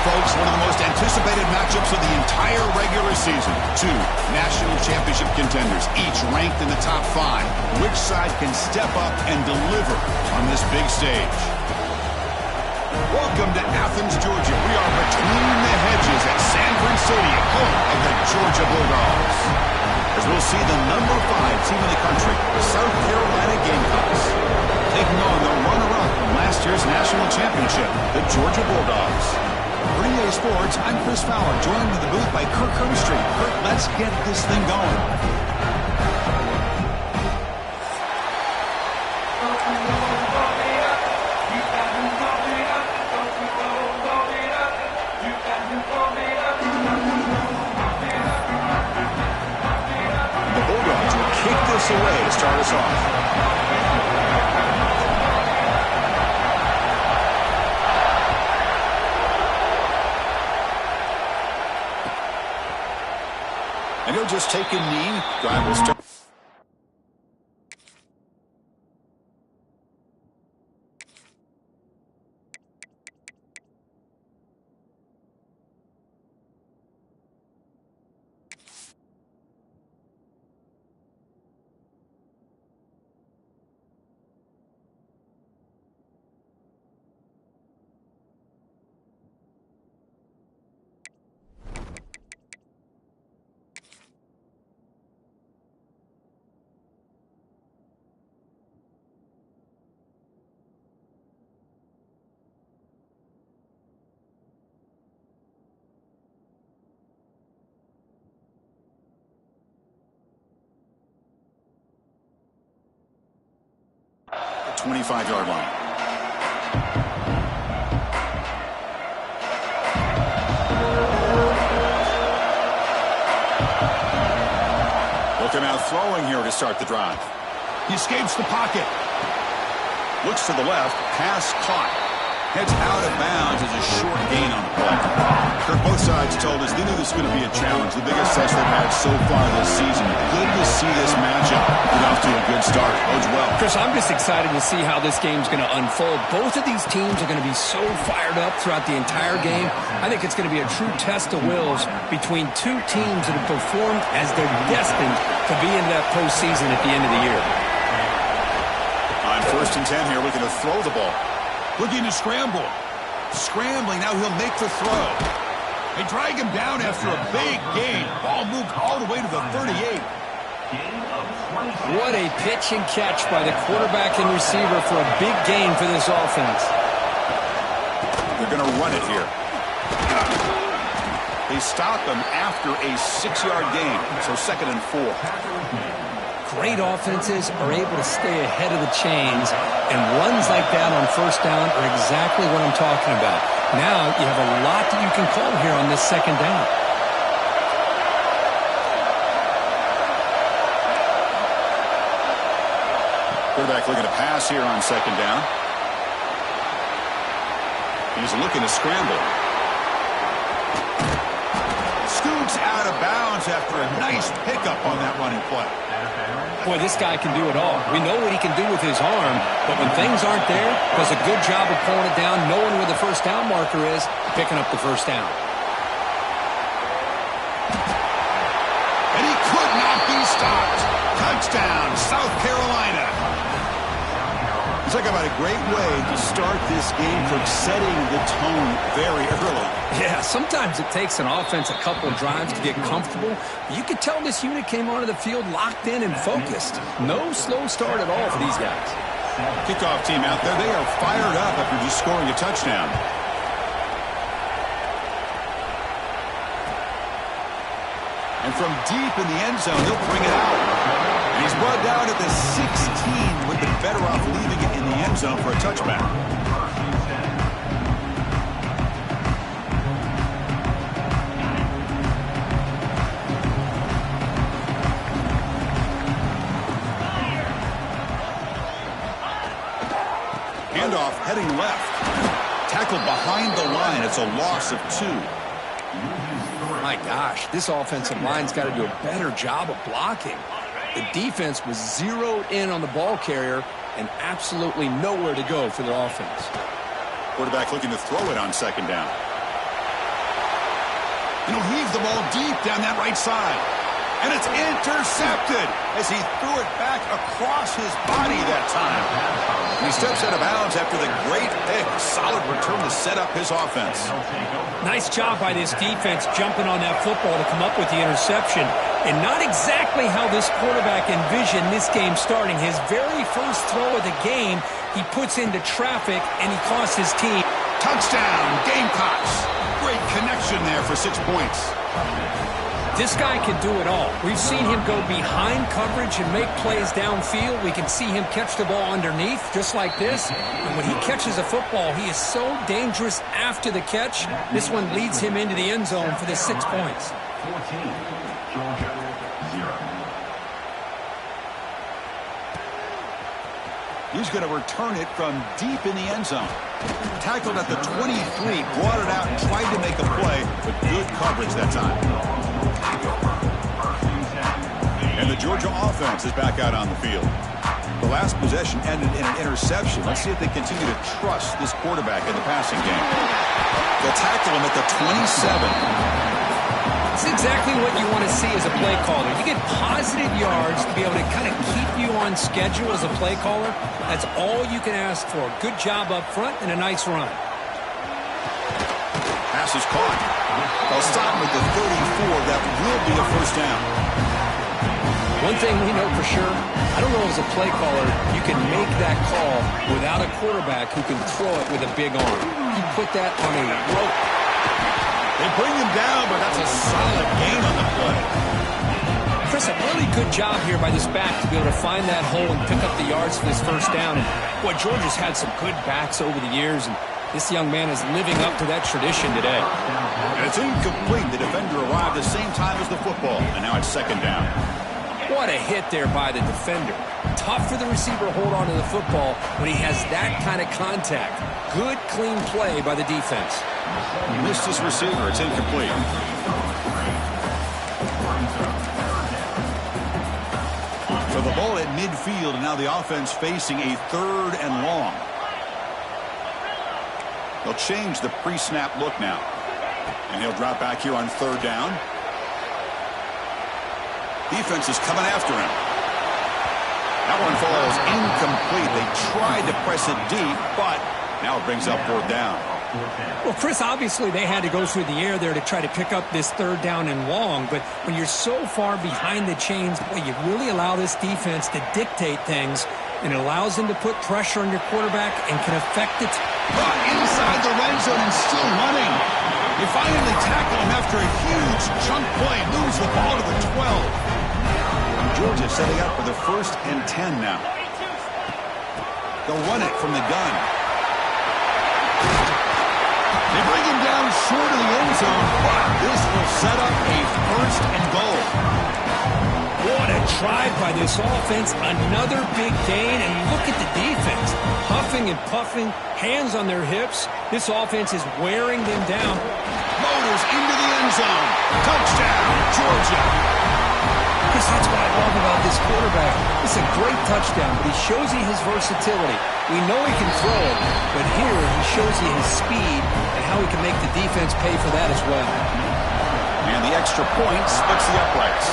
folks, one of the most anticipated matchups of the entire regular season. Two national championship contenders, each ranked in the top 5. Which side can step up and deliver on this big stage? Welcome to Athens, Georgia. We are between the hedges at Sanford Stadium, home of the Georgia Bulldogs. As we'll see the number 5 team in the country, the South Carolina Gamecocks, taking on the runner-up from last year's national championship, the Georgia Bulldogs. For EA Sports, I'm Chris Fowler, joined in the booth by Kirk Herbstreit. Kirk, let's get this thing going. The Bulldogs will kick this away to start us off. And he'll just take a knee. Drive will start. The 25-yard line. Looking out throwing here to start the drive. He escapes the pocket. Looks to the left. Pass caught. Heads out of bounds as a short gain on the play. Kirk, both sides told us they knew this was going to be a challenge. The biggest test they've had so far this season. Good to see this matchup get off to a good start. Bodes well. Chris, I'm just excited to see how this game's going to unfold. Both of these teams are going to be so fired up throughout the entire game. I think it's going to be a true test of wills between two teams that have performed as they're destined to be in that postseason at the end of the year. On 1st and 10 here, looking to throw the ball. Looking to scramble. Scrambling, now he'll make the throw. They drag him down after a big gain. Ball moved all the way to the 38. What a pitch and catch by the quarterback and receiver for a big gain for this offense. They're going to run it here. They stop him after a 6-yard gain, so 2nd and 4. Great offenses are able to stay ahead of the chains, and runs like that on 1st down are exactly what I'm talking about. Now you have a lot that you can call here on this 2nd down. Quarterback looking to pass here on 2nd down. He's looking to scramble. Scoots out of bounds after a nice pickup on that running play. Boy, this guy can do it all. We know what he can do with his arm, but when things aren't there, does a good job of pulling it down, knowing where the 1st down marker is, picking up the 1st down. And he could not be stopped. Touchdown, South Carolina. Talk about a great way to start this game for setting the tone very early. Yeah, sometimes it takes an offense a couple of drives to get comfortable. You could tell this unit came onto the field locked in and focused. No slow start at all for these guys. Kickoff team out there, they are fired up after just scoring a touchdown. And from deep in the end zone, they'll bring it out. And he's brought down at the 16. Would have been better off leaving it in the end zone for a touchback. Handoff heading left. Tackled behind the line. It's a loss of 2. My gosh, this offensive line's got to do a better job of blocking. The defense was zeroed in on the ball carrier and absolutely nowhere to go for the offense. Quarterback looking to throw it on 2nd down. And he'll heave the ball deep down that right side. And it's intercepted as he threw it back across his body that time. And he steps out of bounds after the great pick. Solid return to set up his offense. Nice job by this defense jumping on that football to come up with the interception. And not exactly how this quarterback envisioned this game starting. His very first throw of the game, he puts into traffic, and he costs his team. Touchdown, Gamecocks. Great connection there for 6 points. This guy can do it all. We've seen him go behind coverage and make plays downfield. We can see him catch the ball underneath, just like this. And when he catches a football, he is so dangerous after the catch. This one leads him into the end zone for the 6 points. 14, Georgia, 0. He's going to return it from deep in the end zone. Tackled at the 23, brought it out and tried to make a play, but good coverage that time. And the Georgia offense is back out on the field. The last possession ended in an interception. Let's see if they continue to trust this quarterback in the passing game. They'll tackle him at the 27. It's exactly what you want to see as a play caller. You get positive yards to be able to kind of keep you on schedule as a play caller. That's all you can ask for. Good job up front and a nice run. Pass is caught. They'll stop him at the 34. That will be a first down. One thing we know for sure, I don't know as a play caller, you can make that call without a quarterback who can throw it with a big arm. You put that on a rope. They bring him down, but that's a solid gain on the play. Chris, a really good job here by this back to be able to find that hole and pick up the yards for this first down. And boy, Georgia's had some good backs over the years, and this young man is living up to that tradition today. And it's incomplete. The defender arrived the same time as the football, and now it's second down. What a hit there by the defender. Tough for the receiver to hold on to the football when he has that kind of contact. Good, clean play by the defense. He missed his receiver. It's incomplete. So the ball at midfield, and now the offense facing a 3rd and long. They'll change the pre-snap look now. And he'll drop back here on 3rd down. Defense is coming after him. That one falls incomplete. They tried to press it deep, but now it brings up 4th down. Well, Chris, obviously they had to go through the air there to try to pick up this 3rd down and long, but when you're so far behind the chains, boy, you really allow this defense to dictate things, and it allows them to put pressure on your quarterback and can affect it. Inside the red zone and still running. They finally tackle him after a huge chunk play. Moves the ball to the 12. Georgia setting up for the 1st and 10 now. They'll run it from the gun. They bring him down short of the end zone, but this will set up a 1st and goal. What a drive by this offense. Another big gain, and look at the defense. Huffing and puffing, hands on their hips. This offense is wearing them down. Motors into the end zone. Touchdown, Georgia. Chris, that's what I love about this quarterback. It's a great touchdown, but he shows you his versatility. We know he can throw it, but here he shows you his speed and how he can make the defense pay for that as well. And the extra point splits the uprights.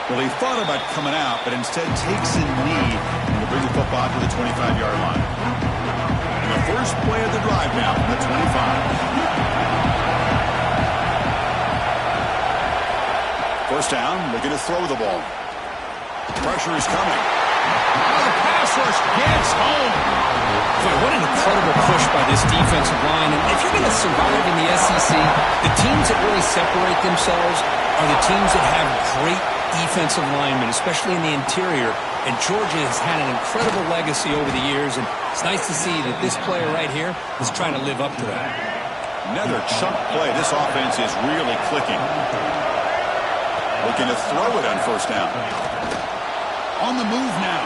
Well, he thought about coming out, but instead takes a knee to bring the football to the 25-yard line. And the first play of the drive now from the 25. First down, looking to throw the ball. Pressure is coming. The pass rush gets home. Boy, what an incredible push by this defensive line. And if you're going to survive in the SEC, the teams that really separate themselves are the teams that have great defensive linemen, especially in the interior. And Georgia has had an incredible legacy over the years, and it's nice to see that this player right here is trying to live up to that. Another chunk play. This offense is really clicking. Looking to throw it on first down. On the move now.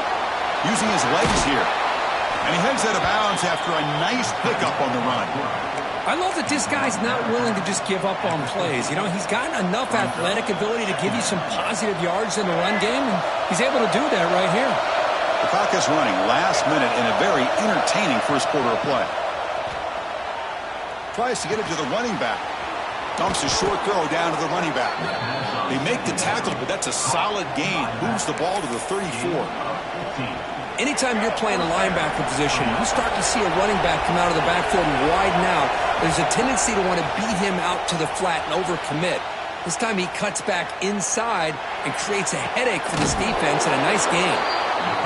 Using his legs here. And he heads out of bounds after a nice pickup on the run. I love that this guy's not willing to just give up on plays. You know, he's got enough athletic ability to give you some positive yards in the run game, and he's able to do that right here. The clock is running last minute in a very entertaining first quarter of play. Tries to get it to the running back. Dumps a short throw down to the running back. They make the tackle, but that's a solid gain. Moves the ball to the 34. Anytime you're playing a linebacker position, you start to see a running back come out of the backfield and widen out. There's a tendency to want to beat him out to the flat and overcommit. This time he cuts back inside and creates a headache for this defense and a nice gain.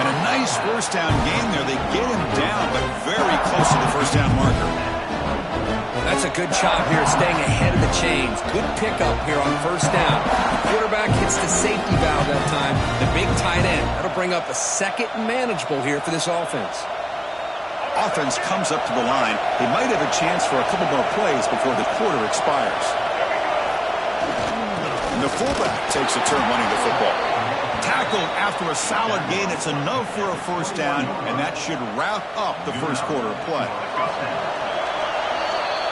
And a nice first down gain there. They get him down, but very close to the first down marker. That's a good job here, staying ahead of the chains. Good pickup here on first down. The quarterback hits the safety valve that time. The big tight end. That'll bring up a second and manageable here for this offense. Offense comes up to the line. They might have a chance for a couple more plays before the quarter expires. And the fullback takes a turn running the football. Tackled after a solid gain. It's enough for a first down, and that should wrap up the first quarter of play.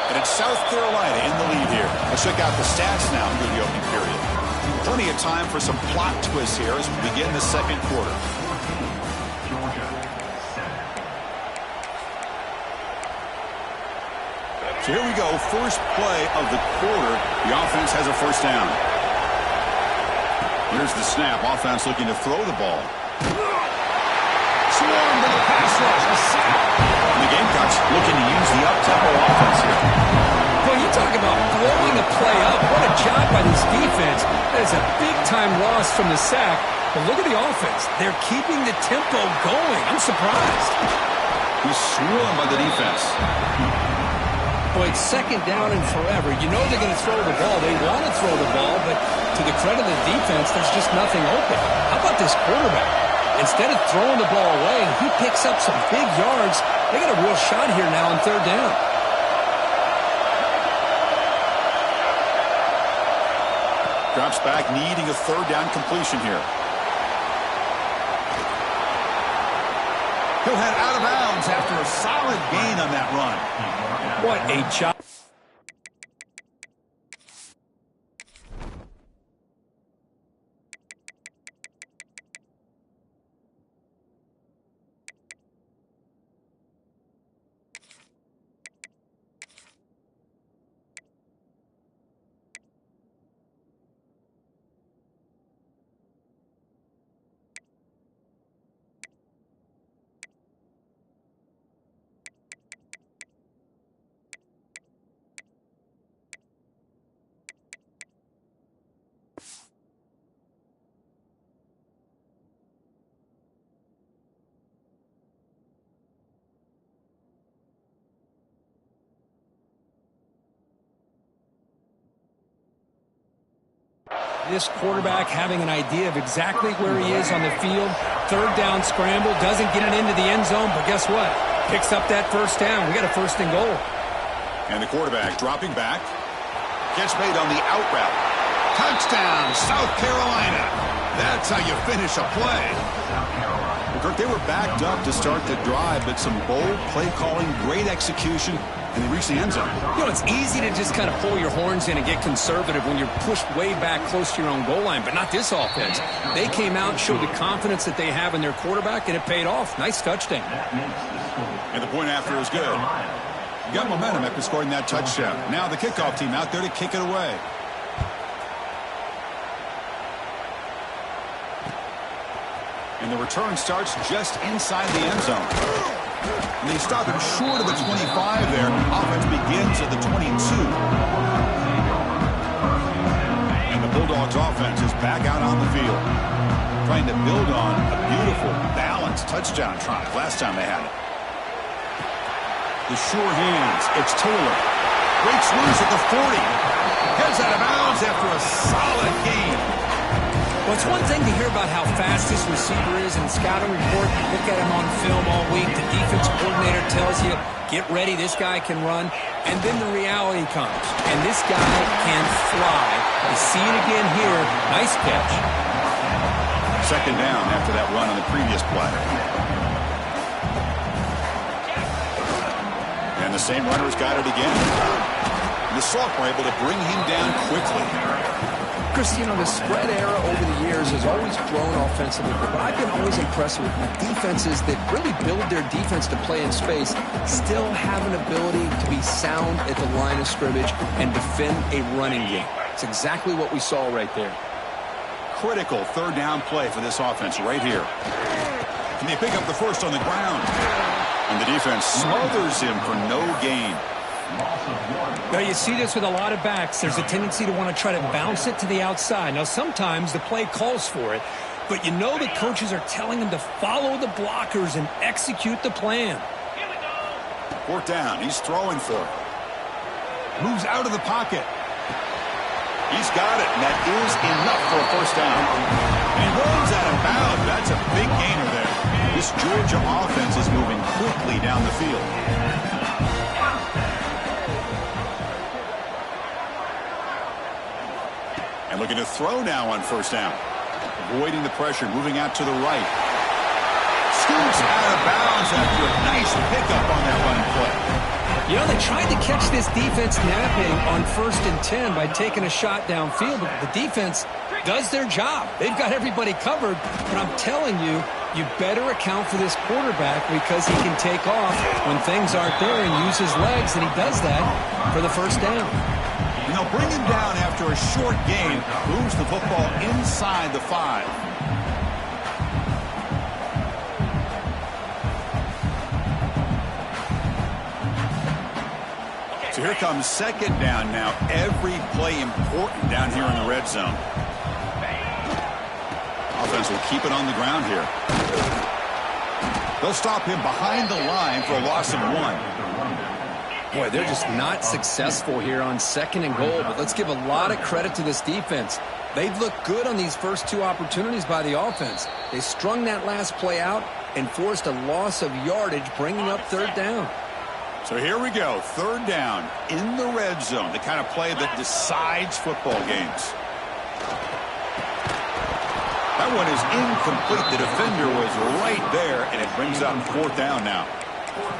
And it's South Carolina in the lead here. Let's check out the stats now through the opening period. Plenty of time for some plot twists here as we begin the second quarter. So here we go. First play of the quarter. The offense has a first down. Here's the snap. Offense looking to throw the ball. Swarm to the pass rush. A sack. And the Gamecocks looking to use the up-tempo offense here. Well, you talk about blowing a play up. What a job by this defense. That is a big-time loss from the sack. But look at the offense. They're keeping the tempo going. I'm surprised. He's swarmed by the defense. Boy, it's second down and forever. You know they're going to throw the ball. They want to throw the ball, but to the credit of the defense, there's just nothing open. How about this quarterback? Instead of throwing the ball away, he picks up some big yards. They got a real shot here now on third down. Drops back, needing a third down completion here. He'll head out of bounds after a solid gain on that run. What a job. This quarterback having an idea of exactly where he is on the field. Third down scramble, doesn't get it into the end zone, but guess what? Picks up that first down. We got a first and goal. And the quarterback dropping back. Catch made on the out route. Touchdown, South Carolina. That's how you finish a play. Well, Kirk, they were backed up to start the drive, but some bold play calling, great execution, and they reached the end zone. You know, it's easy to just kind of pull your horns in and get conservative when you're pushed way back close to your own goal line, but not this offense. They came out and showed the confidence that they have in their quarterback, and it paid off. Nice touchdown. And the point after is good. You got momentum after scoring that touchdown. Now the kickoff team out there to kick it away. And the return starts just inside the end zone. And they stop him short of the 25 there. Offense begins at the 22. And the Bulldogs offense is back out on the field, trying to build on a beautiful, balanced touchdown drive last time they had it. The sure hands. It's Taylor. Breaks loose at the 40. Heads out of bounds after a solid game. Well, it's one thing to hear about how fast this receiver is in the scouting report. Look at him on film all week. The defense coordinator tells you, get ready, this guy can run. And then the reality comes. And this guy can fly. You see it again here. Nice catch. Second down after that run on the previous play. And the same runner's got it again. And the Sophomore able to bring him down quickly. Chris, you know, the spread era over the years has always grown offensively, but I've been always impressed with defenses that really build their defense to play in space, still have an ability to be sound at the line of scrimmage and defend a running game. It's exactly what we saw right there. Critical third down play for this offense right here. And they pick up the first on the ground. And the defense smothers him for no gain. Now, you see this with a lot of backs. There's a tendency to want to try to bounce it to the outside. Now, sometimes the play calls for it, but you know the coaches are telling them to follow the blockers and execute the plan. Fourth down. He's throwing for it. Moves out of the pocket. He's got it, and that is enough for a first down. And he runs out of bounds. That's a big gainer there. This Georgia offense is moving quickly down the field. And looking to throw now on first down. Avoiding the pressure, moving out to the right. Scoots out of bounds after a nice pickup on that running play. You know, they tried to catch this defense napping on 1st and 10 by taking a shot downfield, but the defense does their job. They've got everybody covered, but I'm telling you, you better account for this quarterback because he can take off when things aren't there and use his legs, and he does that for the first down. And they'll bring him down after a short gain, moves the football inside the 5. So here comes second down now. Every play important down here in the red zone. Offense will keep it on the ground here. They'll stop him behind the line for a loss of 1. Boy, they're just not successful here on 2nd and goal, but let's give a lot of credit to this defense. They've looked good on these first 2 opportunities by the offense. They strung that last play out and forced a loss of yardage, bringing up 3rd down. So here we go, 3rd down in the red zone, the kind of play that decides football games. That one is incomplete. The defender was right there, and it brings up 4th down now.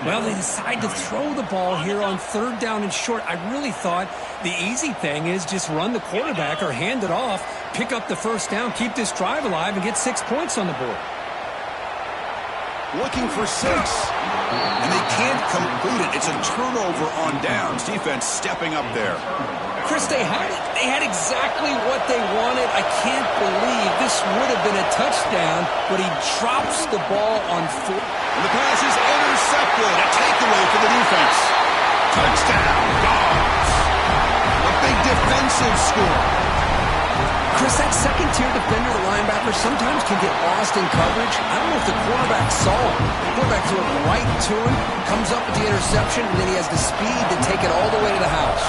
Well, they decide to throw the ball here on 3rd down and short. I really thought the easy thing is just run the quarterback or hand it off, pick up the first down, keep this drive alive, and get 6 points on the board. Looking for 6. And they can't complete it. It's a turnover on downs. Defense stepping up there. Chris, they had exactly what they wanted. I can't believe this would have been a touchdown, but he drops the ball on 4. And the pass is intercepted. A takeaway for the defense. Touchdown, Dogs. A big defensive score. Chris, that second-tier defender, the linebacker, sometimes can get lost in coverage. I don't know if the quarterback saw him. The quarterback threw it right to him, comes up with the interception, and then he has the speed to take it all the way to the house.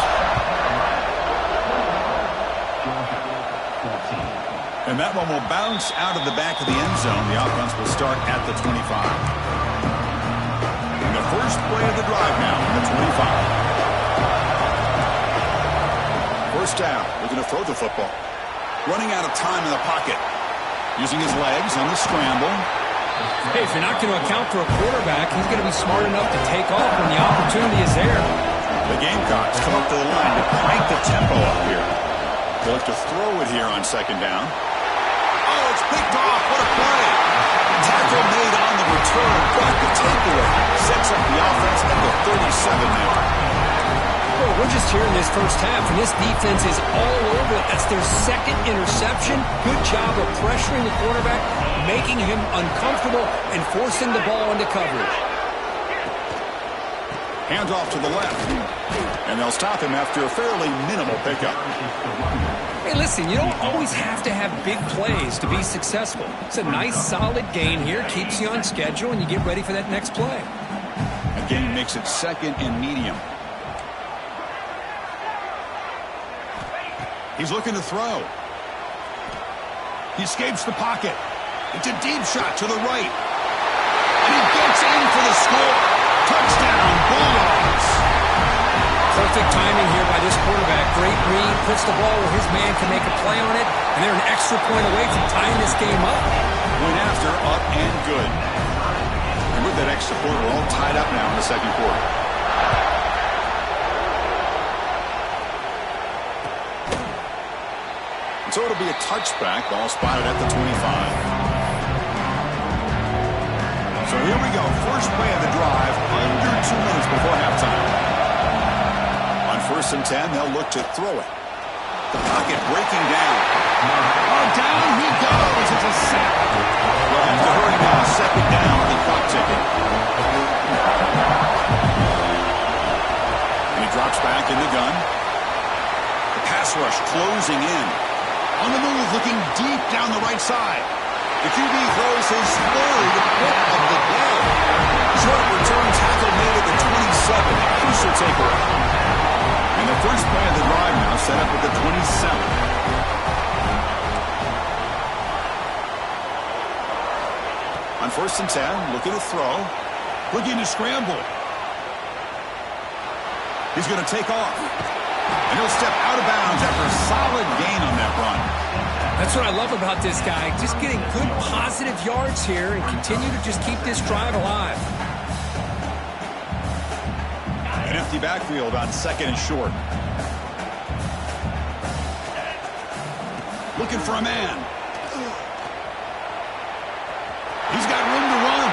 And that one will bounce out of the back of the end zone. The offense will start at the 25. And the first play of the drive now, the 25. First down, looking to throw the football. Running out of time in the pocket. Using his legs on the scramble. Hey, if you're not going to account for a quarterback, he's going to be smart enough to take off when the opportunity is there. The Gamecocks come up to the line to crank the tempo up here. They'll have to throw it here on 2nd down. Oh, it's picked off. What a play. Tackle made on the return. Got the takeaway. Sets up the offense at the 37 now. Well, we're just here in this first half, and this defense is all over it. That's their 2nd interception. Good job of pressuring the quarterback, making him uncomfortable, and forcing the ball into coverage. Hands off to the left. And they'll stop him after a fairly minimal pickup. Hey, listen, you don't always have to have big plays to be successful. It's a nice, solid gain here. Keeps you on schedule, and you get ready for that next play. Again, makes it 2nd and medium. He's looking to throw. He escapes the pocket. It's a deep shot to the right. And he gets in for the score. Touchdown, Bulldogs. Perfect timing here by this quarterback. Great read, puts the ball where his man can make a play on it, and they're an extra point away from tying this game up. Went after, up and good. And with that extra point, we're all tied up now in the 2nd quarter. So it'll be a touchback. Ball spotted at the 25. So here we go. First play of the drive, under 2 minutes before halftime. On 1st and 10, they'll look to throw it. The pocket breaking down. Oh, down he goes. It's a sack. They'll have to hurry now. 2nd down, the clock ticking. And he drops back in the gun. The pass rush closing in. On the move, looking deep down the right side. The QB throws his 3rd hit of the day. Short return tackle made at the 27. A crucial takeaway. And the first play of the drive now set up at the 27. On 1st and 10, looking to throw. Looking to scramble. He's going to take off. And he'll step out of bounds after a solid gain on that run. That's what I love about this guy. Just getting good positive yards here and continue to just keep this drive alive. An empty backfield on 2nd and short. Looking for a man. He's got room to run.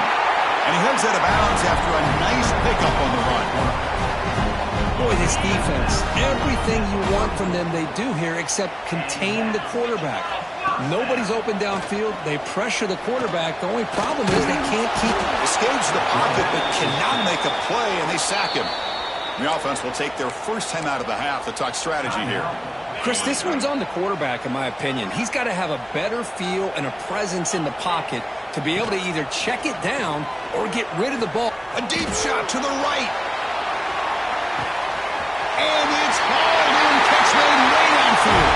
And he heads out of bounds after a nice pickup on the run. Boy, this defense, everything you want from them they do here except contain the quarterback. Nobody's open downfield. They pressure the quarterback. The only problem is they can't keep him. Escapes the pocket but cannot make a play, and they sack him. The offense will take their first time out of the half to talk strategy here. Chris, this one's on the quarterback, in my opinion. He's got to have a better feel and a presence in the pocket to be able to either check it down or get rid of the ball. A deep shot to the right. And it's hauled in. Catch made way downfield.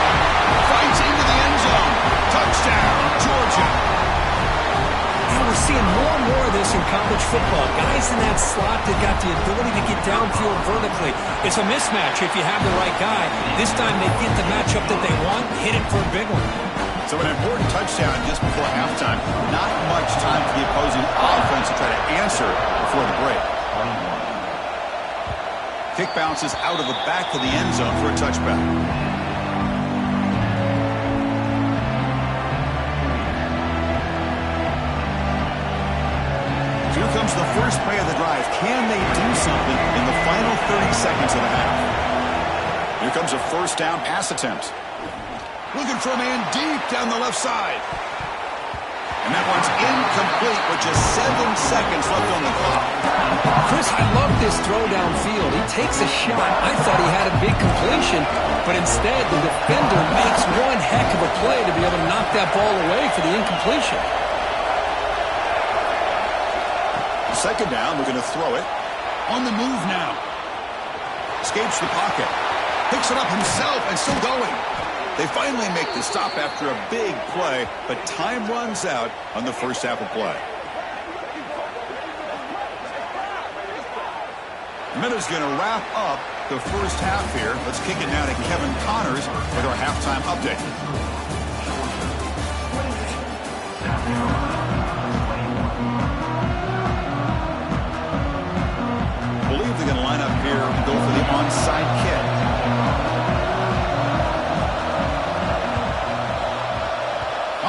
Fights into the end zone. Touchdown, Georgia. And we're seeing more and more of this in college football. Guys in that slot that got the ability to get downfield vertically. It's a mismatch if you have the right guy. This time they get the matchup that they want, hit it for a big one. So an important touchdown just before halftime. Not much time for the opposing offense to try to answer before the break. Kick bounces out of the back of the end zone for a touchback. Here comes the first play of the drive. Can they do something in the final 30 seconds of the half? Here comes a 1st down pass attempt. Looking for a man deep down the left side. And that one's incomplete with just 7 seconds left on the clock. Chris, I love this throw downfield. He takes a shot. I thought he had a big completion, but instead the defender makes one heck of a play to be able to knock that ball away for the incompletion. 2nd down, looking to throw it. On the move now. Escapes the pocket. Picks it up himself and still going. They finally make the stop after a big play, but time runs out on the first half of play. The minute's going to wrap up the first half here. Let's kick it now to Kevin Connors with our halftime update. Believe they're going to line up here and go for the onside kick.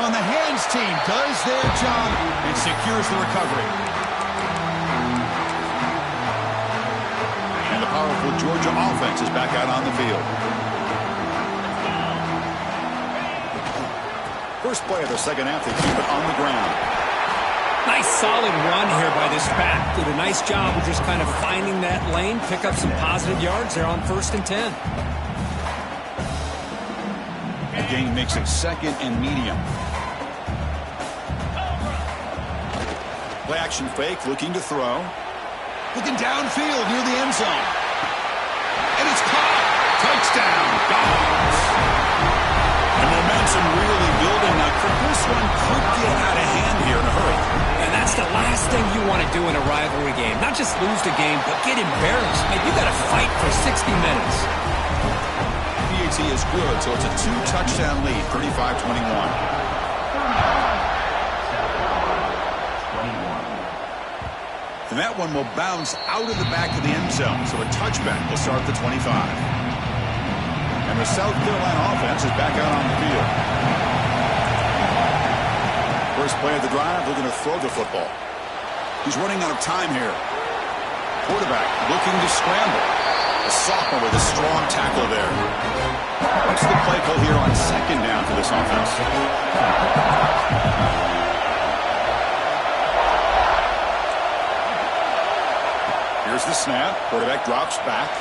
On the hands team does their job and secures the recovery. And the powerful Georgia offense is back out on the field. First play of the second half, they keep it on the ground. Nice solid run here by this back. Did a nice job of just kind of finding that lane, pick up some positive yards there on 1st and 10. The gain makes it 2nd and medium. Play action fake, looking to throw. Looking downfield near the end zone. And it's caught. Touchdown, Dogs. And momentum really building now. This one could get out of hand here in a hurry. And that's the last thing you want to do in a rivalry game. Not just lose the game, but get embarrassed. Man, you got to fight for 60 minutes. PAT is good, so it's a 2-touchdown lead, 35-21. And that one will bounce out of the back of the end zone, so a touchback will start the 25. And the South Carolina offense is back out on the field. First play of the drive, they're going to throw the football. He's running out of time here. Quarterback looking to scramble. A sophomore with a strong tackle there. What's the play call here on second down for this offense? Here's the snap. Quarterback drops back.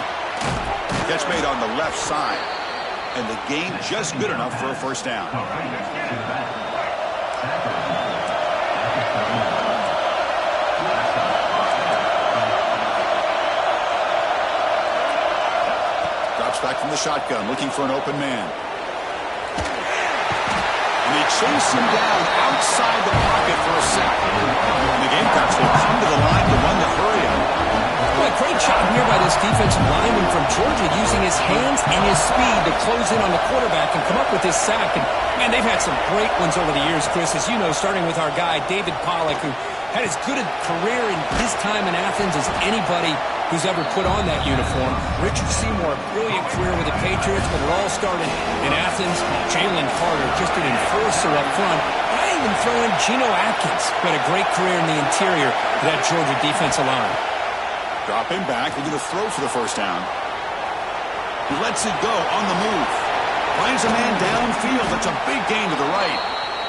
Catch made on the left side. And the gain just good enough for a first down. Drops back from the shotgun, looking for an open man. And they chase him down outside the pocket for a sack. And the Gamecocks will come to the line to run the hurry up. Well, great job here by this defensive lineman from Georgia, using his hands and his speed to close in on the quarterback and come up with this sack. And, man, they've had some great ones over the years, Chris, as you know, starting with our guy, David Pollock, who had as good a career in his time in Athens as anybody who's ever put on that uniform. Richard Seymour, brilliant career with the Patriots, but it all started in Athens. Jalen Carter, just an enforcer up front. And I even throw in Geno Atkins, who had a great career in the interior of that Georgia defensive line. Dropping back, looking to throw for the first down. He lets it go on the move. Finds a man downfield. That's a big gain to the right.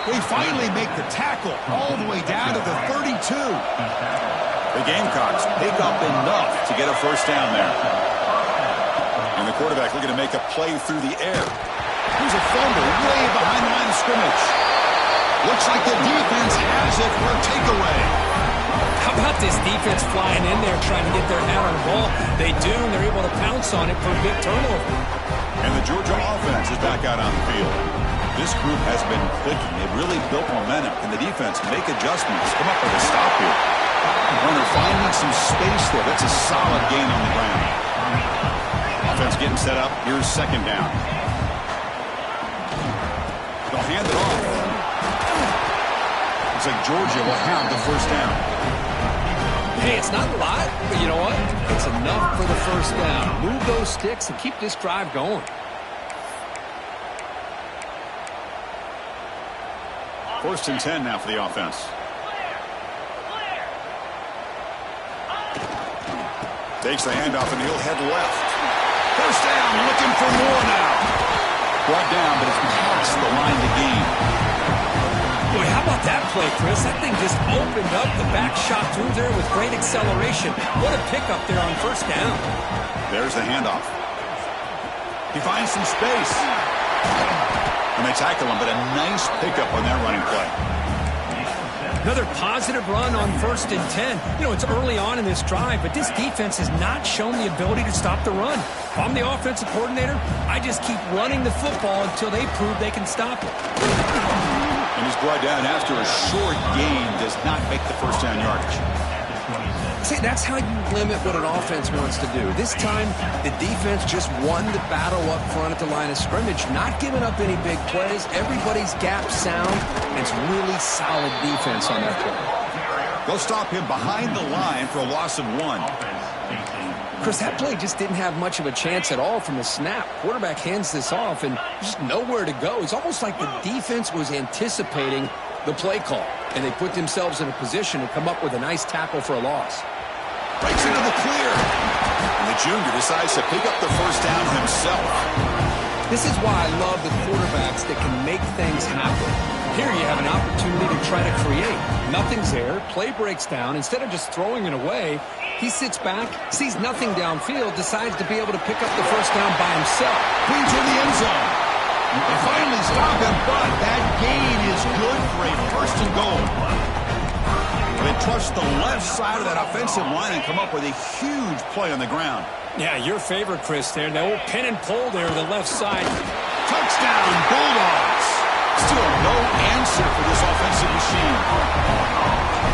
They finally make the tackle all the way down to the 32. The Gamecocks pick up enough to get a first down there. And the quarterback looking to make a play through the air. Here's a fumble way behind the line of scrimmage. Looks like the defense has it for a takeaway. How about this defense flying in there trying to get their hat on the ball? They do, and they're able to pounce on it for a big turnover. And the Georgia offense is back out on the field. This group has been clicking. They've really built momentum. Can the defense make adjustments? Come up with a stop here. When they're finding some space there, that's a solid gain on the ground. Offense getting set up. Here's second down. They'll hand it off. Looks like Georgia will have the first down. Hey, it's not a lot, but you know what? It's enough for the first down. Move those sticks and keep this drive going. First and 10 now for the offense. Takes the handoff and he'll head left. First down, looking for more now. Brought down, but it's past the line to gain. Boy, how about that play, Chris? That thing just opened up the back shot through there with great acceleration. What a pickup there on first down. There's the handoff. He finds some space. And they tackle him, but a nice pickup on that running play. Another positive run on first and 10. You know, it's early on in this drive, but this defense has not shown the ability to stop the run. If I'm the offensive coordinator, I just keep running the football until they prove they can stop it. And he's brought down after a short gain, does not make the first down yardage. See, that's how you limit what an offense wants to do. This time, the defense just won the battle up front at the line of scrimmage, not giving up any big plays. Everybody's gap sound. It's really solid defense on that play. They'll stop him behind the line for a loss of 1. Chris, that play just didn't have much of a chance at all from the snap. Quarterback hands this off and just nowhere to go. It's almost like the defense was anticipating the play call, and they put themselves in a position to come up with a nice tackle for a loss. Breaks into the clear. And the junior decides to pick up the first down himself. This is why I love the quarterbacks that can make things happen. Here you have an opportunity to try to create. Nothing's there. Play breaks down. Instead of just throwing it away, he sits back, sees nothing downfield, decides to be able to pick up the first down by himself. Clean to the end zone. They finally stop him, but that gain is good for a first and goal. They trust the left side of that offensive line and come up with a huge play on the ground. Yeah, your favorite, Chris, there. The old pin and pull there to the left side. Touchdown, Bulldogs. Still no answer for this offensive machine.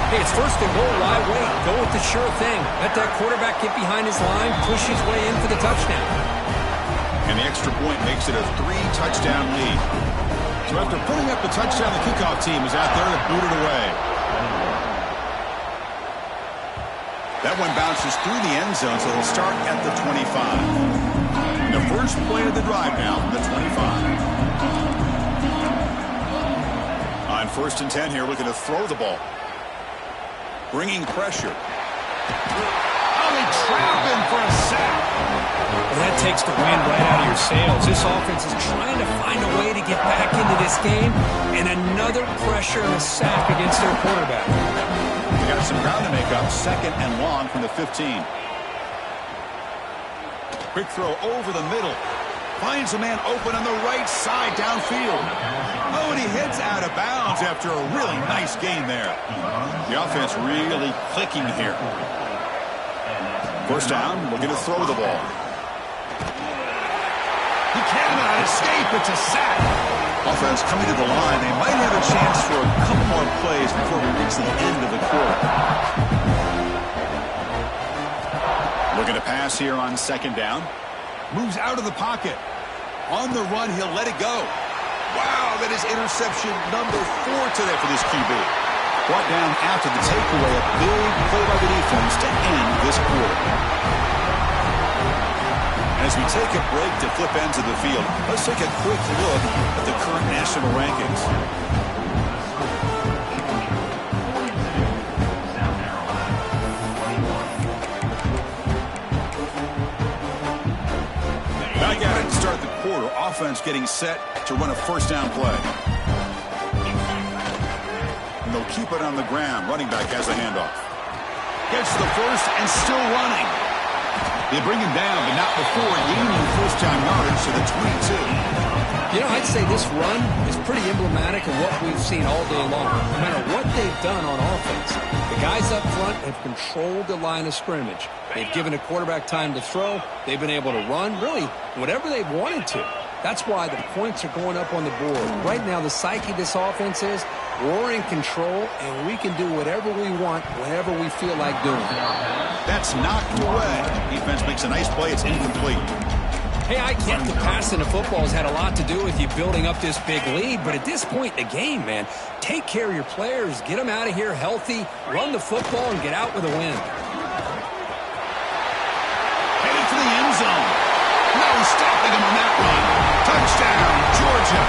Hey, it's first and goal. Why wait? Go with the sure thing. Let that quarterback get behind his line, push his way in for the touchdown. And the extra point makes it a 3-touchdown lead. So after putting up the touchdown, the kickoff team is out there to boot it away. That one bounces through the end zone, so they'll start at the 25. The first play of the drive now from the 25. On 1st and 10 here, looking to throw the ball. Bringing pressure. Oh, they trap him for a sack. Well, that takes the wind right out of your sails. This offense is trying to find a way to get back into this game, and another pressure and a sack against their quarterback. They got some ground to make up. 2nd and long from the 15. Quick throw over the middle. Finds a man open on the right side downfield. Oh, and he heads out of bounds after a really nice gain there. The offense really clicking here. 1st down, looking to throw the ball. He cannot escape. It's a sack. Offense coming to the line. They might have a chance for a couple more plays before we reach the end of the quarter. Looking to pass here on 2nd down. Moves out of the pocket. On the run, he'll let it go. Wow, that is interception number 4 today for this QB. Brought down after the takeaway. A big play by the defense to end this quarter. As we take a break to flip ends of the field, let's take a quick look at the current national rankings. Back at it to start the quarter. Offense getting set to run a 1st down play. And they'll keep it on the ground. Running back has a handoff. Gets the first and still running. They bring him down, but not before gaining 1st down yardage to the 22. You know, I'd say this run is pretty emblematic of what we've seen all day long. No matter what they've done on offense, the guys up front have controlled the line of scrimmage. They've given a quarterback time to throw. They've been able to run, really, whatever they've wanted to. That's why the points are going up on the board. Right now, the psyche of this offense is we're in control, and we can do whatever we want whenever we feel like doing it. That's knocked away. Defense makes a nice play. It's incomplete. Hey, I get the passing of football has had a lot to do with you building up this big lead, but at this point in the game, man, take care of your players, get them out of here healthy, run the football, and get out with a win. Headed for the end zone. No stopping him on that run. Touchdown, Georgia.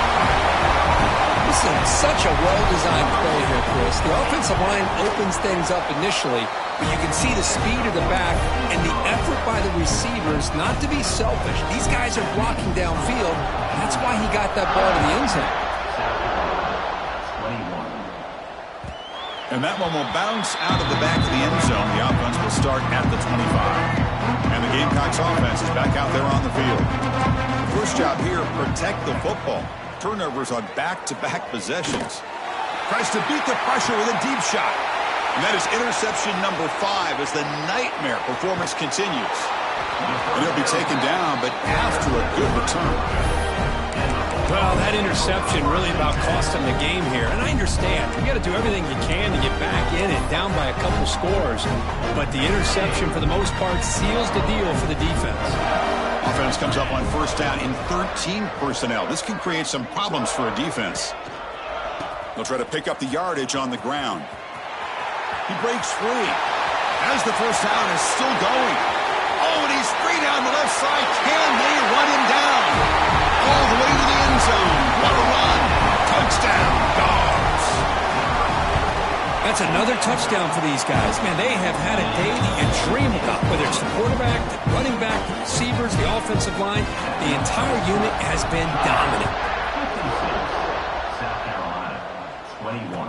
This is such a well-designed play here, Chris. The offensive line opens things up initially, but you can see the speed of the back and the effort by the receivers not to be selfish. These guys are blocking downfield. That's why he got that ball to the end zone. And that one will bounce out of the back of the end zone. The offense will start at the 25. And the Gamecocks offense is back out there on the field. First job here, protect the football. Turnovers on back-to-back possessions. Tries to beat the pressure with a deep shot. And that is interception number 5 as the nightmare performance continues. And he'll be taken down, but after a good return. Well, that interception really about cost him the game here. And I understand. You got to do everything you can to get back in and down by a couple scores. But the interception, for the most part, seals the deal for the defense. Offense comes up on 1st down in 13 personnel. This can create some problems for a defense. They'll try to pick up the yardage on the ground. He breaks free. As the 1st down is still going. Oh, and he's free down the left side. Can they run him down? All the way to the end zone. What a run. Touchdown, Dogs. That's another touchdown for these guys. Man, they have had a day that you dream about, whether it's the quarterback, the running back, the receivers, the offensive line. The entire unit has been dominant. South Carolina, 21.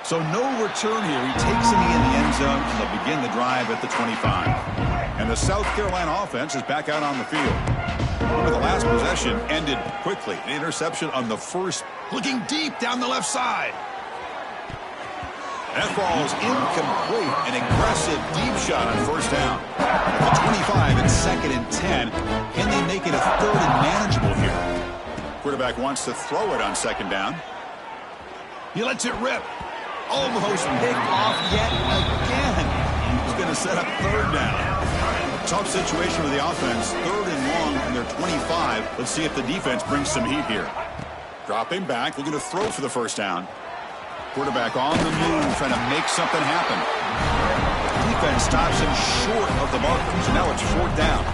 So no return here. He takes him in the end zone, and they'll begin the drive at the 25. And the South Carolina offense is back out on the field. Remember, the last possession ended quickly. An interception on the first, looking deep down the left side. That ball is incomplete. An aggressive deep shot on 1st down. At the 25 and 2nd and 10. Can they make it a 3rd and manageable here? Quarterback wants to throw it on 2nd down. He lets it rip. Almost picked off yet again. He's going to set up 3rd down. Tough situation with the offense. 3rd and long from their 25. Let's see if the defense brings some heat here. Dropping back, looking to throw for the 1st down. Quarterback on the move, trying to make something happen. Defense stops him short of the marker, so now it's 4th down.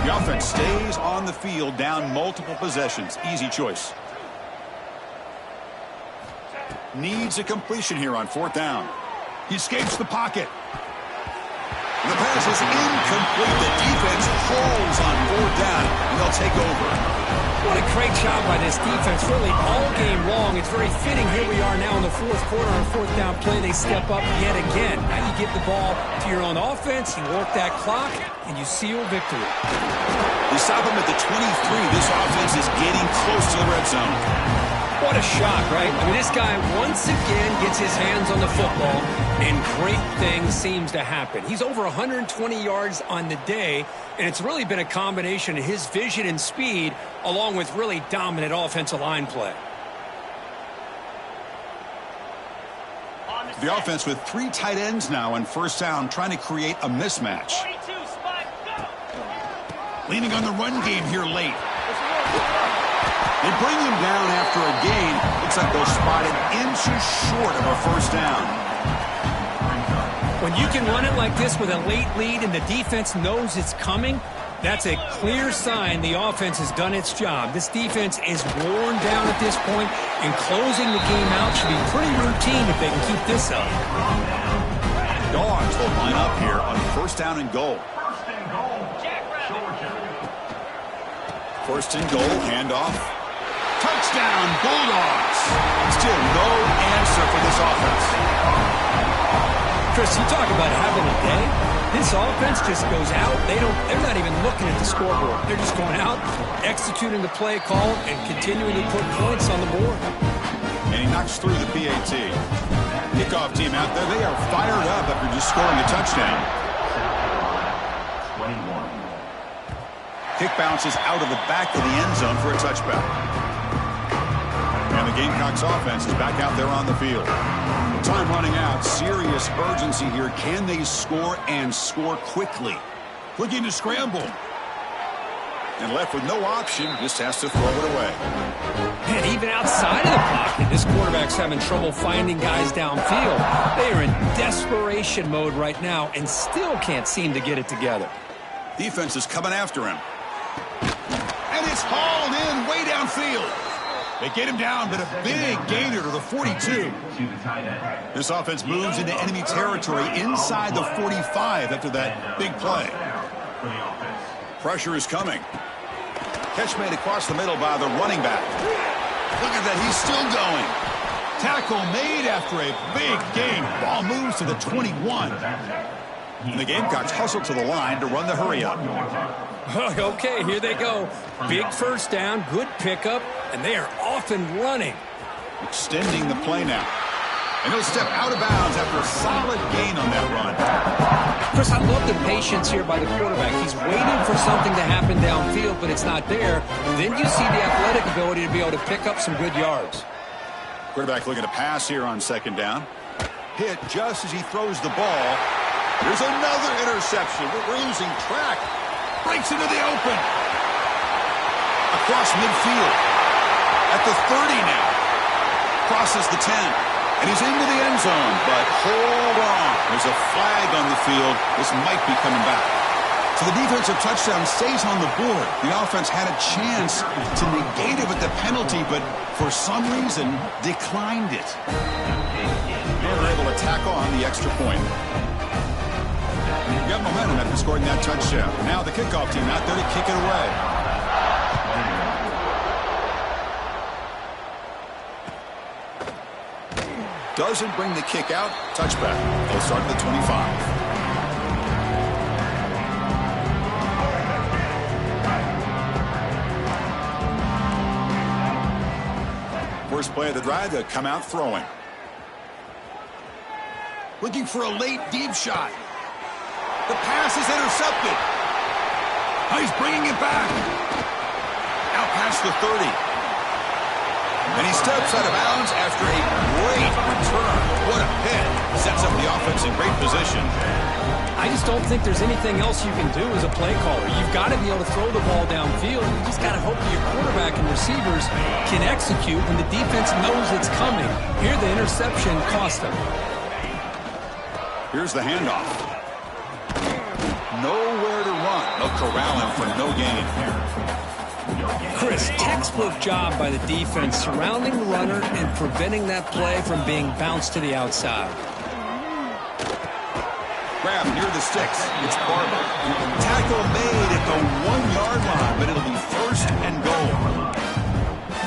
The offense stays on the field, down multiple possessions. Easy choice. Needs a completion here on 4th down. He escapes the pocket. The pass is incomplete. The defense holds on 4th down, and they'll take over. What a great job by this defense, really all game long. It's very fitting. Here we are now in the 4th quarter on 4th down play. They step up yet again. Now you give the ball to your own offense, you work that clock, and you seal victory. They stop him at the 23. This offense is getting close to the red zone. What a shock, right? I mean, this guy once again gets his hands on the football, and great things seems to happen. He's over 120 yards on the day, and it's really been a combination of his vision and speed, along with really dominant offensive line play. The offense with 3 tight ends now on 1st down, trying to create a mismatch. Leaning on the run game here late. They bring him down after a gain. Looks like they'll spot it inches short of a 1st down. When you can run it like this with a late lead and the defense knows it's coming, that's a clear sign the offense has done its job. This defense is worn down at this point, and closing the game out should be pretty routine if they can keep this up. Dogs will line up here on 1st down and goal. 1st and goal, handoff. Touchdown, Bulldogs. Still no answer for this offense. Chris, you talk about having a day. This offense just goes out. They're not even looking at the scoreboard. They're just going out, executing the play call, and continuing to put points on the board. And he knocks through the PAT. Kickoff team out there. They are fired up after just scoring a touchdown. 21. Kick bounces out of the back of the end zone for a touchback. And the Gamecocks offense is back out there on the field. Time running out. Serious urgency here. Can they score and score quickly? Looking to scramble. And left with no option. Just has to throw it away. And even outside of the pocket, this quarterback's having trouble finding guys downfield. They are in desperation mode right now and still can't seem to get it together. Defense is coming after him. And it's hauled in way downfield. They get him down, but a big gainer to the 42. This offense moves into enemy territory inside the 45 after that big play. Pressure is coming. Catch made across the middle by the running back. Look at that, he's still going. Tackle made after a big gain. Ball moves to the 21. And the Gamecocks hustle to the line to run the hurry up. Okay, here they go. Big 1st down, good pickup, and they are off and running. Extending the play now. And he'll step out of bounds after a solid gain on that run. Chris, I love the patience here by the quarterback. He's waiting for something to happen downfield, but it's not there. Then you see the athletic ability to be able to pick up some good yards. Quarterback looking to pass here on 2nd down. Hit just as he throws the ball. There's another interception. We're losing track. Breaks into the open. Across midfield. At the 30 now. Crosses the 10. And he's into the end zone. But hold on. There's a flag on the field. This might be coming back. So the defensive touchdown stays on the board. The offense had a chance to negate it with the penalty, but for some reason declined it. They were able to tack on the extra point. Got momentum after scoring that touchdown. Now the kickoff team out there to kick it away. Doesn't bring the kick out. Touchback. They'll start at the 25. First play of the drive, they'll come out throwing. Looking for a late deep shot. The pass is intercepted. Oh, he's bringing it back. Out past the 30. And he steps out of bounds after a great return. What a hit. Sets up the offense in great position. I just don't think there's anything else you can do as a play caller. You've got to be able to throw the ball downfield. You just got to hope that your quarterback and receivers can execute when the defense knows it's coming. Here, the interception cost them. Here's the handoff. nowhere to run. They'll corral him for no gain. Chris, textbook job by the defense surrounding the runner and preventing that play from being bounced to the outside. Grab near the sticks. It's Barber. Tackle made at the 1-yard line, but it'll be first and goal.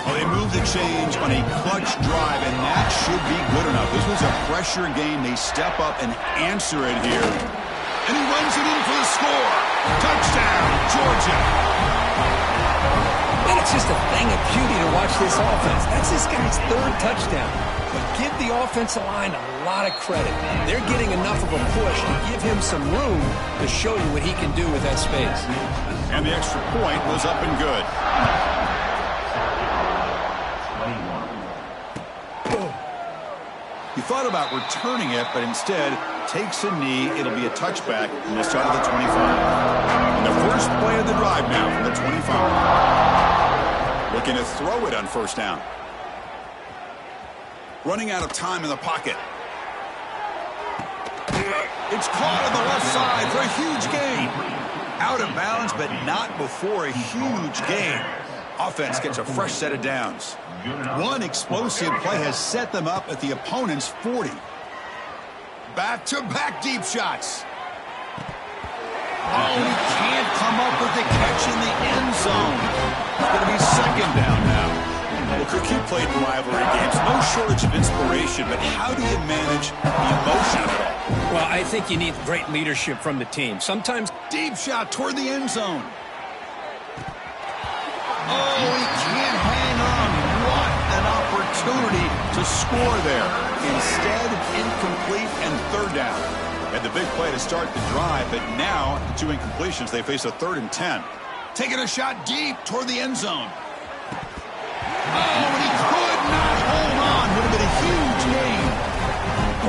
Well, they move the change on a clutch drive, and that should be good enough. This was a pressure game. They step up and answer it here. And he runs it in for the score. Touchdown, Georgia. And it's just a thing of beauty to watch this offense. That's this guy's 3rd touchdown. But give the offensive line a lot of credit. They're getting enough of a push to give him some room to show you what he can do with that space. And the extra point was up and good. He thought about returning it, but instead takes a knee. It'll be a touchback, and they'll start at the 25. And the first play of the drive now from the 25. Looking to throw it on first down. Running out of time in the pocket. It's caught on the left side for a huge gain. Out of bounds, but not before a huge gain. Offense gets a fresh set of downs. One explosive play has set them up at the opponent's 40. Back-to-back deep shots. Oh, he can't come up with the catch in the end zone. It's going to be second down now. Well, Kirk, you played in rivalry games. No shortage of inspiration, but how do you manage the emotion of it all? Well, I think you need great leadership from the team. Sometimes deep shot toward the end zone. Oh, he can't hang on. What an opportunity to score there. Instead, incomplete and third down. Had the big play to start the drive, but now, the 2 incompletions, they face a 3rd and 10. Taking a shot deep toward the end zone. Oh, and he could not hold on. Would have been a huge gain.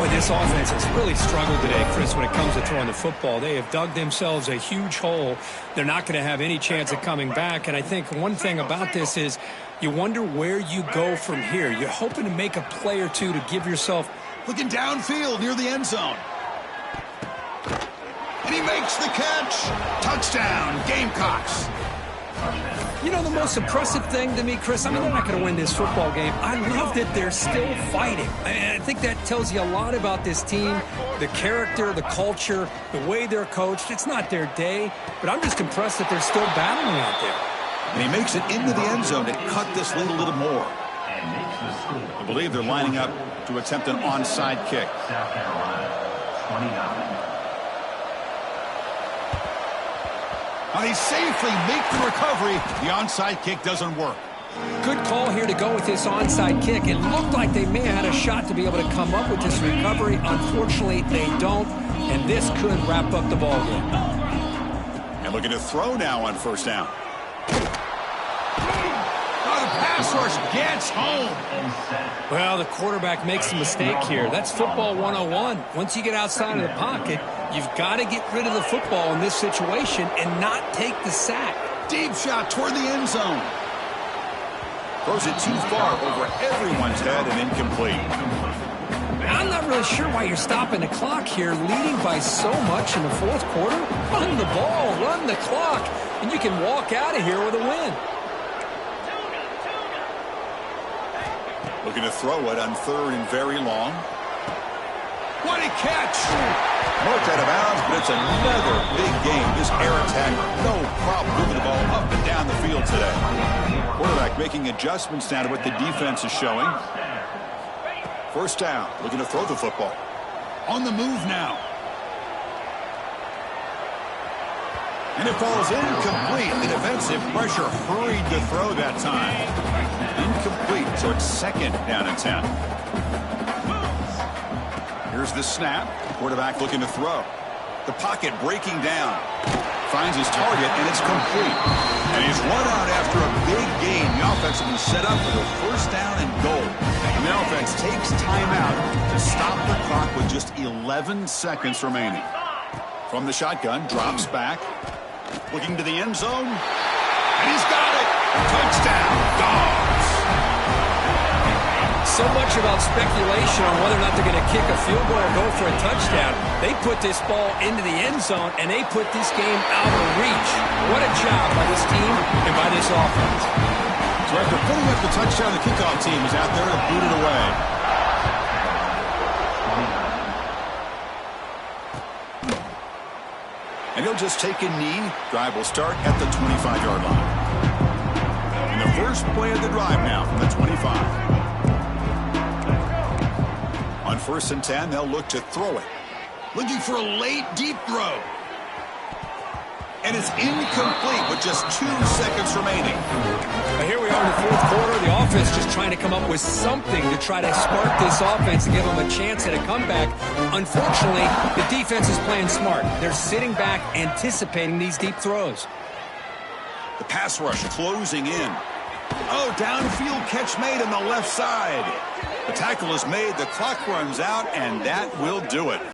boy, this offense has really struggled today, Chris, when it comes to throwing the football. They have dug themselves a huge hole. They're not going to have any chance of coming back. And I think one thing about this is you wonder where you go from here. You're hoping to make a play or two to give yourself. Looking downfield near the end zone. And he makes the catch. Touchdown, Gamecocks. You know, the most impressive thing to me, Chris, I mean, they're not going to win this football game. I love that they're still fighting. I think that tells you a lot about this team, the character, the culture, the way they're coached. It's not their day, but I'm just impressed that they're still battling out there. And he makes it into the end zone to cut this lead a little more. I believe they're lining up to attempt an onside kick. South Carolina, 29. Now they safely make the recovery. The onside kick doesn't work. Good call here to go with this onside kick. It looked like they may have had a shot to be able to come up with this recovery. Unfortunately, they don't, and this could wrap up the ball game. And looking to throw now on first down. Oh, the pass rush gets home. Well, the quarterback makes a mistake here. That's football 101. Once you get outside of the pocket, you've got to get rid of the football in this situation and not take the sack. Deep shot toward the end zone. Throws it too far over everyone's head and incomplete. I'm not really sure why you're stopping the clock here, leading by so much in the fourth quarter. Run the ball, run the clock, and you can walk out of here with a win. Looking to throw it on third and very long. What a catch! Marked out of bounds, but it's another big game. This air attack, no problem moving the ball up and down the field today. Quarterback making adjustments now to what the defense is showing. First down, looking to throw the football. On the move now. And it falls incomplete. The defensive pressure hurried to throw that time. Incomplete, so it's second down and 10. Here's the snap. Quarterback looking to throw. The pocket breaking down. Finds his target, and it's complete. And he's run out after a big gain. The offense will be set up with a first down and goal. And the offense takes timeout to stop the clock with just 11 seconds remaining. From the shotgun, drops back. Looking to the end zone. And he's got it. Touchdown, Dogs. so much about speculation on whether or not they're going to kick a field goal or go for a touchdown. They put this ball into the end zone, and they put this game out of reach. What a job by this team and by this offense. So after putting up the touchdown, the kickoff team is out there to boot it away. And he'll just take a knee. Drive will start at the 25-yard line. And the first play of the drive now from the 25. On 1st and 10, they'll look to throw it. Looking for a late, deep throw. And it's incomplete with just 2 seconds remaining. But here we are in the 4th quarter. The offense just trying to come up with something to try to spark this offense and give them a chance at a comeback. Unfortunately, the defense is playing smart. They're sitting back, anticipating these deep throws. The pass rush closing in. Oh, downfield catch made on the left side. The tackle is made, the clock runs out, and that will do it.